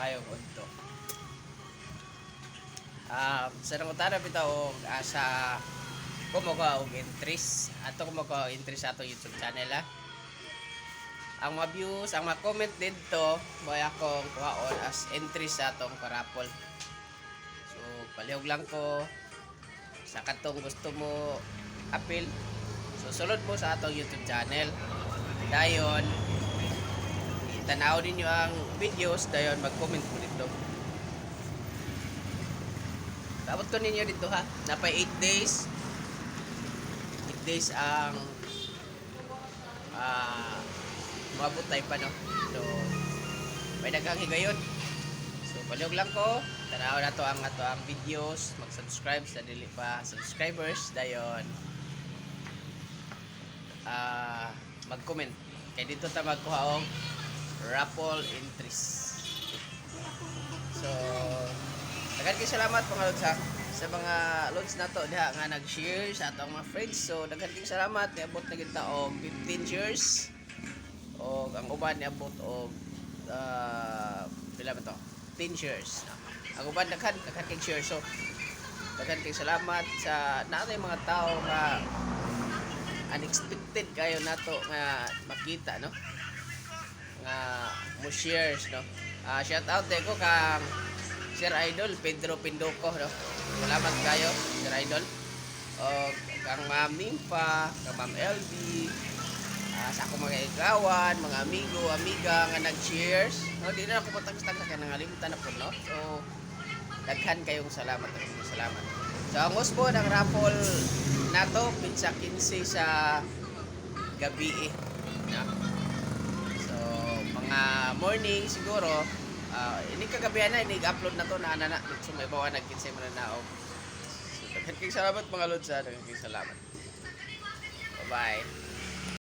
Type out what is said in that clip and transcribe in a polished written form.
kayo unto. Sa nangutana bitaw sa kumuha og entries ato kumuha og entries sa atong YouTube channel ang mga views, ang mga comment dito may akong kuhaon as entries sa atong parapol. So palihog lang ko sa katong gusto mo appeal. So sulod mo sa atong YouTube channel. Dayon tanaw ninyo ang videos, dayon mag-comment mo dito. Dapat ko ninyo dito ha. Napay 8 days. 8 days ang mabutay pa no. So may daghang higayon. So palihog lang ko. Tanaw na to ang ato ang videos. Mag-subscribe sa dili pa subscribers. Dayon mag-comment. Kaya dito ta magkuha og raffle entries. So daghan kay salamat mga lods sa mga lods nato diha nga nag-share sa atong mga friends. So daghan kay salamat niabot na kita og 15 shares. O ang uban niabot og pila ba to? 10 shares. Ang uban daghan kay share. So daghan kay salamat sa natay mga tao nga unexpected kayo nato nga makita no. Nga mo shares no. Shout out ko kang Sir Idol Pedro Pindoco no. Salamat kayo Sir Idol. O kang Ma'am Nimpa, kang Ma'am LB, sa akong mga igawan, mga amigo, amiga nga nag-shares. No, di na ako patag-tag sa kanang alimutan na po no. So daghan kayong salamat, salamat. So ang usbo ng raffle nato pinsa 15 sa gabi no. So mga morning siguro ini kagabihan na ini-upload na to na ana so may bawa nag-15 man na og so daghan kay salamat mga lods, daghan kay salamat. Bye bye.